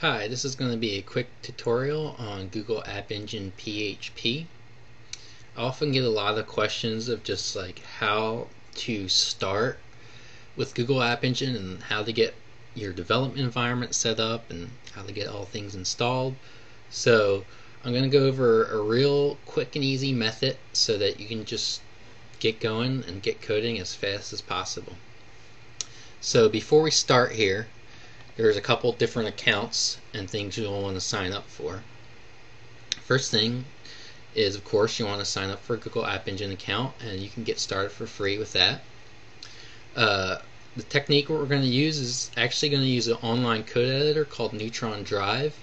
Hi, this is going to be a quick tutorial on Google App Engine PHP. I often get a lot of questions of just like how to start with Google App Engine and how to get your development environment set up and how to get all things installed. So I'm going to go over a real quick and easy method so that you can just get going and get coding as fast as possible. So before we start here, there's a couple different accounts and things you'll want to sign up for. First thing is, of course, you want to sign up for a Google App Engine account, and you can get started for free with that. The technique we're going to use is actually going to use an online code editor called Neutron Drive,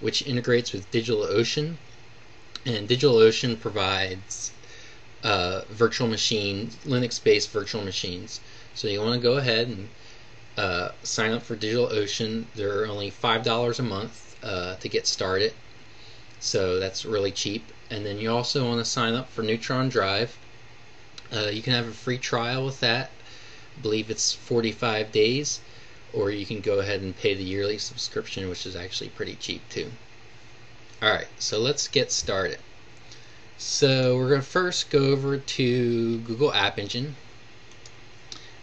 which integrates with DigitalOcean. And DigitalOcean provides virtual machines, Linux-based virtual machines. So you want to go ahead and sign up for DigitalOcean. They're only $5 a month to get started, so that's really cheap. And then you also want to sign up for Neutron Drive. You can have a free trial with that. I believe it's 45 days, or you can go ahead and pay the yearly subscription, which is actually pretty cheap too. Alright, so let's get started. So we're going to first go over to Google App Engine.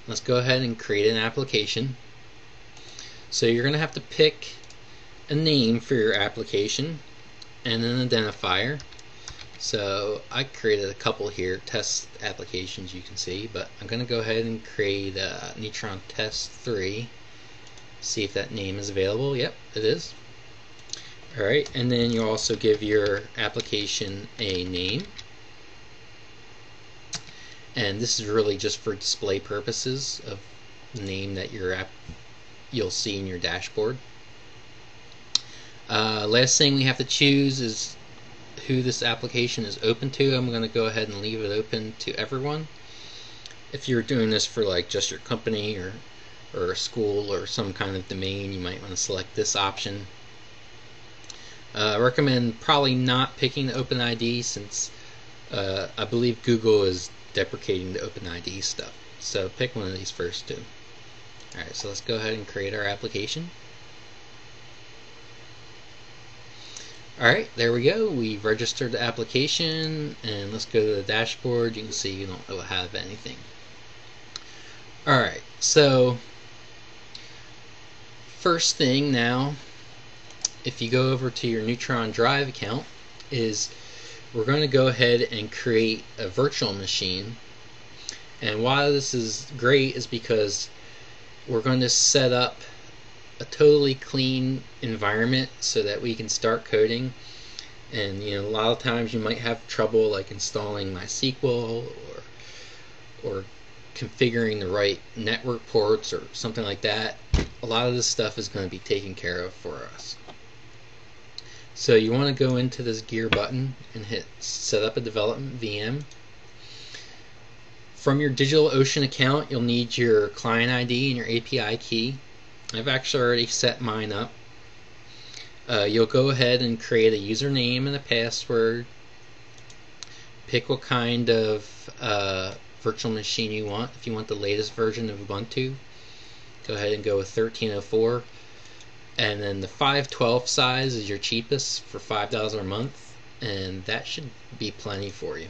Let's go ahead and create an application. So you're going to have to pick a name for your application and an identifier. So I created a couple here, test applications you can see, but I'm going to go ahead and create Neutron Test 3. See if that name is available. Yep, it is. Alright, and then you also give your application a name. And this is really just for display purposes of the name that your app you'll see in your dashboard. Last thing we have to choose is who this application is open to. I'm going to go ahead and leave it open to everyone. If you're doing this for like just your company or a school or some kind of domain, you might want to select this option. I recommend probably not picking the OpenID since I believe Google is deprecating the OpenID stuff. So pick one of these first two. Alright, so let's go ahead and create our application. Alright, there we go. We've registered the application, and let's go to the dashboard. You can see you don't have anything. Alright, so first thing now, if you go over to your Neutron Drive account, is we're going to go ahead and create a virtual machine. And why this is great is because we're going to set up a totally clean environment so that we can start coding. And a lot of times you might have trouble like installing MySQL or configuring the right network ports or something like that. A lot of this stuff is going to be taken care of for us. So you want to go into this gear button and hit set up a development VM. From your DigitalOcean account, you'll need your client ID and your API key. I've actually already set mine up. You'll go ahead and create a username and a password. Pick what kind of virtual machine you want. If you want the latest version of Ubuntu, go ahead and go with 1304. And then the 512 size is your cheapest for $5 a month, and that should be plenty for you.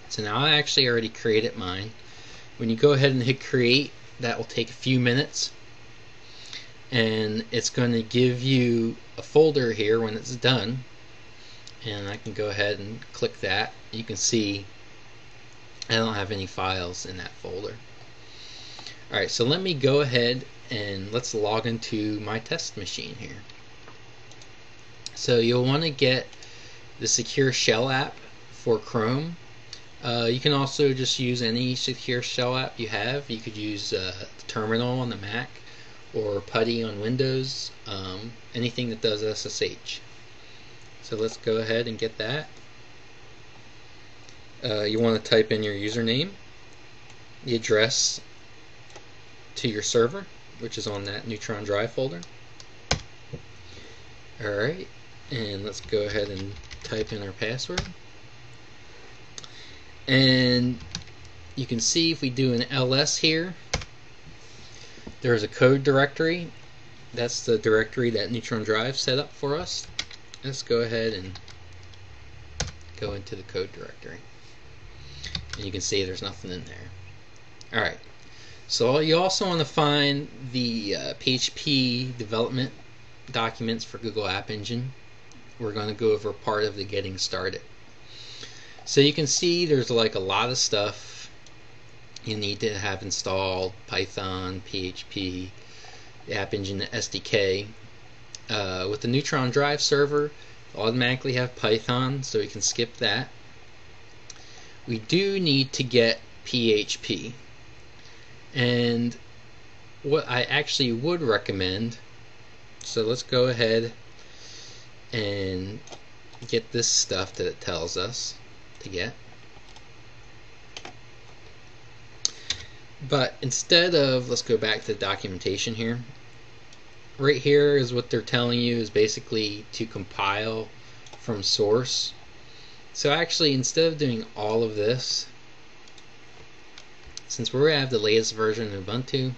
So now I actually already created mine. When you go ahead and hit create, that will take a few minutes, and it's going to give you a folder here when it's done. And I can go ahead and click that. You can see I don't have any files in that folder. Alright, so let me go ahead and let's log into my test machine here. So you'll want to get the Secure Shell app for Chrome. You can also just use any Secure Shell app you have. You could use Terminal on the Mac or PuTTY on Windows, anything that does SSH. So let's go ahead and get that. You want to type in your username, the address to your server, which is on that Neutron Drive folder. Alright, and let's go ahead and type in our password. And you can see if we do an ls here, there's a code directory that's the directory that Neutron Drive set up for us. Let's go ahead and go into the code directory. And you can see there's nothing in there. Alright, so you also want to find the PHP Development Documents for Google App Engine. We're going to go over part of the getting started. So you can see there's like a lot of stuff you need to have installed: Python, PHP, the App Engine SDK. With the Neutron Drive server, automatically have Python, so we can skip that. We do need to get PHP, and what I actually would recommend, so let's go ahead and get this stuff that it tells us to get. But instead of, let's go back to the documentation here. Right here is what they're telling you is basically to compile from source. So actually, instead of doing all of this, since we have the latest version of Ubuntu,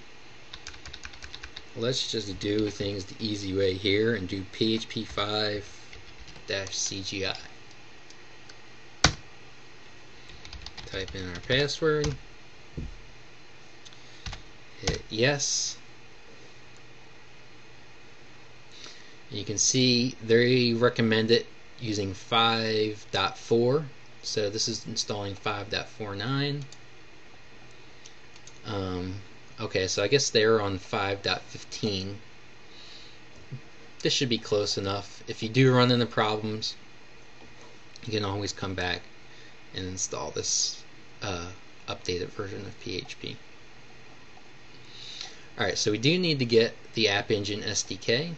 let's just do things the easy way here and do PHP 5-CGI. Type in our password, hit yes. You can see they recommend it using 5.4, so this is installing 5.49. Okay, so I guess they're on 5.15. This should be close enough. If you do run into problems, you can always come back and install this updated version of PHP. Alright, so we do need to get the App Engine SDK.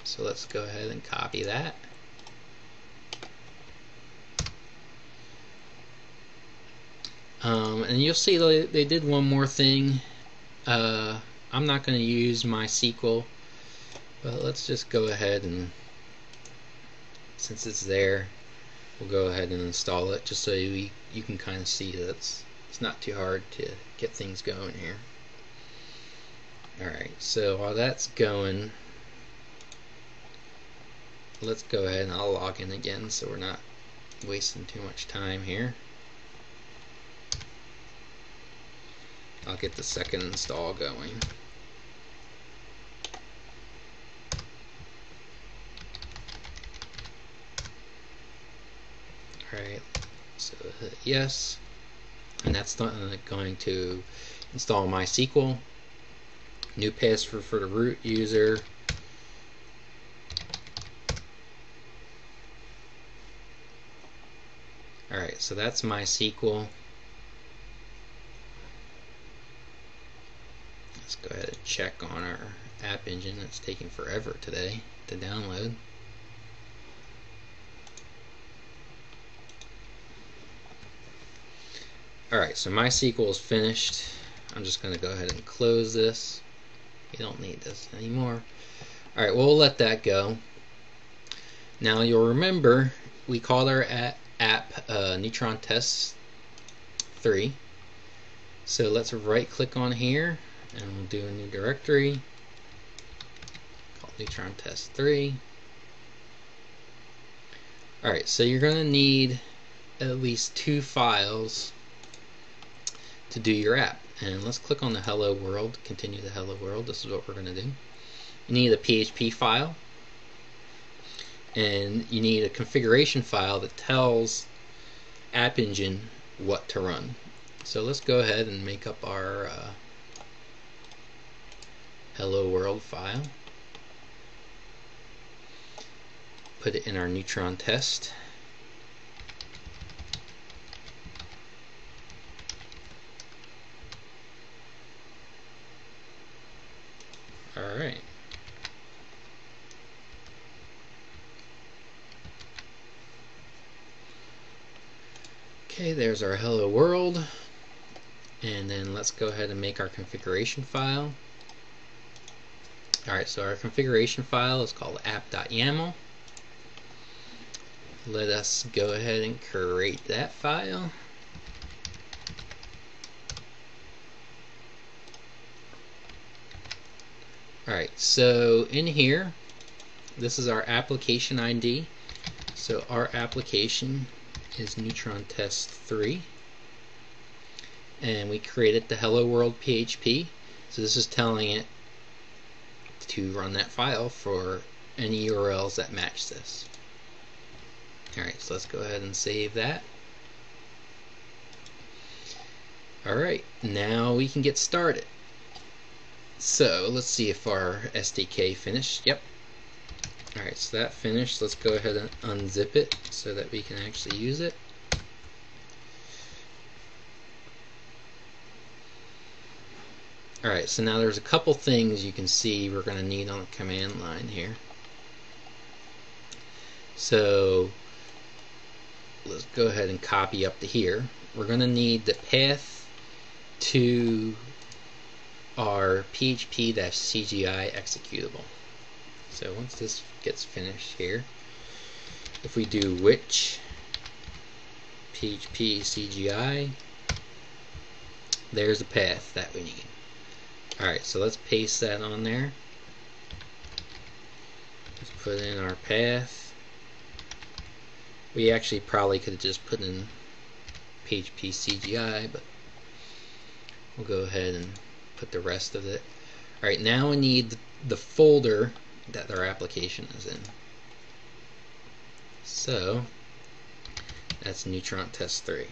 So let's go ahead and copy that. And you'll see they did one more thing. I'm not going to use MySQL, but let's just go ahead and, since it's there, we'll go ahead and install it just so you can kind of see that it's not too hard to get things going here. Alright, so while that's going, let's go ahead and I'll log in again so we're not wasting too much time here. I'll get the second install going. Alright, so hit yes, and that's not going to install MySQL. New password for the root user. Alright, so that's MySQL. Let's go ahead and check on our App Engine. It's taking forever today to download. Alright, so MySQL is finished. I'm just going to go ahead and close this. You don't need this anymore. Alright, we'll let that go. Now you'll remember we called our app Neutron Test 3. So let's right click on here and we'll do a new directory called Neutron Test 3. Alright, so you're going to need at least 2 files to do your app. And let's click on the hello world, continue the hello world. This is what we're going to do. You need a PHP file, and you need a configuration file that tells App Engine what to run. So let's go ahead and make up our hello world file. Put it in our Neutron test. Alright. Okay, there's our hello world. And then let's go ahead and make our configuration file. Alright, so our configuration file is called app.yaml. Let us go ahead and create that file. Alright, so in here, this is our application ID. So our application is Neutron Test 3. And we created the Hello World PHP. So this is telling it to run that file for any URLs that match this. Alright, so let's go ahead and save that. Alright, now we can get started. So let's see if our SDK finished. Yep. Alright, so that finished. Let's go ahead and unzip it so that we can actually use it. Alright, so now there's a couple things you can see we're going to need on the command line here. So let's go ahead and copy up to here. We're going to need the path to our php-cgi executable. So once this gets finished here, if we do which php-cgi, there's the path that we need. Alright, so let's paste that on there. Let's put in our path. We actually probably could have just put in php-cgi, but we'll go ahead and put the rest of it. Alright, now we need the folder that our application is in. So that's Neutron Test 3.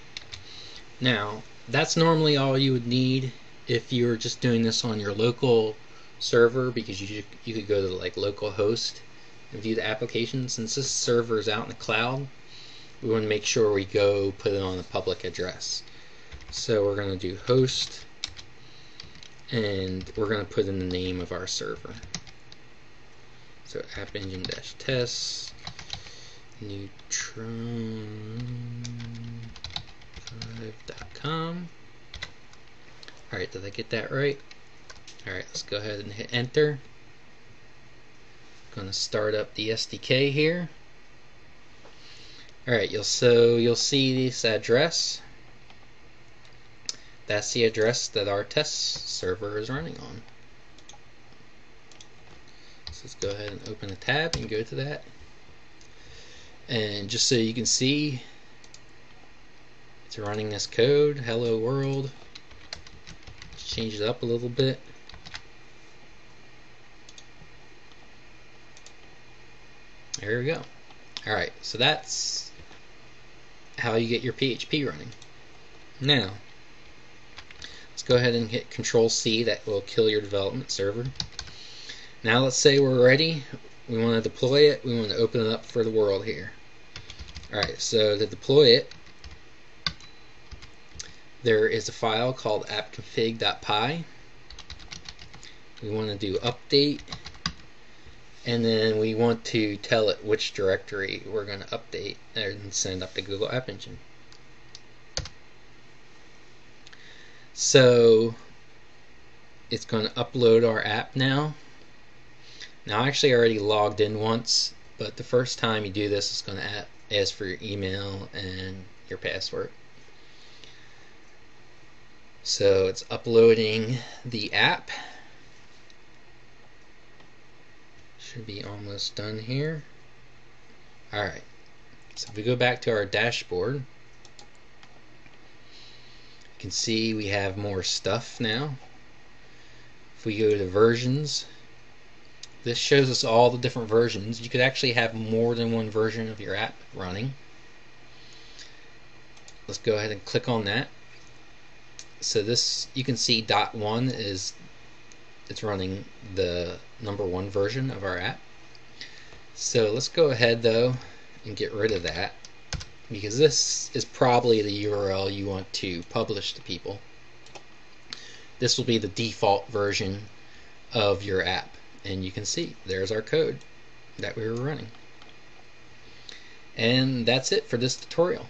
Now that's normally all you would need if you were just doing this on your local server, because you could go to like localhost and view the application. Since this server is out in the cloud, we want to make sure we go put it on a public address. So we're going to do host, and we're going to put in the name of our server. So App Engine -tests neutron5.com. Alright, did I get that right? Alright, let's go ahead and hit enter. Going to start up the SDK here. Alright, you'll see this address. That's the address that our test server is running on. So let's go ahead and open a tab and go to that. And just so you can see, it's running this code, hello world. Let's change it up a little bit. There we go. Alright, so that's how you get your PHP running. Now, let's go ahead and hit Control-C. That will kill your development server. Now let's say we're ready. We want to deploy it. We want to open it up for the world here. Alright, so to deploy it, there is a file called appconfig.py. We want to do update, and then we want to tell it which directory we're going to update and send up to Google App Engine. So it's going to upload our app now. Now I actually already logged in once, but the first time you do this, it's going to ask for your email and your password. So it's uploading the app. Should be almost done here. Alright, so if we go back to our dashboard, you can see we have more stuff now. If we go to versions, this shows us all the different versions. You could actually have more than one version of your app running. Let's go ahead and click on that. So this, you can see .1 is, it's running the #1 version of our app. So let's go ahead though and get rid of that, because this is probably the URL you want to publish to people. This will be the default version of your app, and you can see there's our code that we were running. And that's it for this tutorial.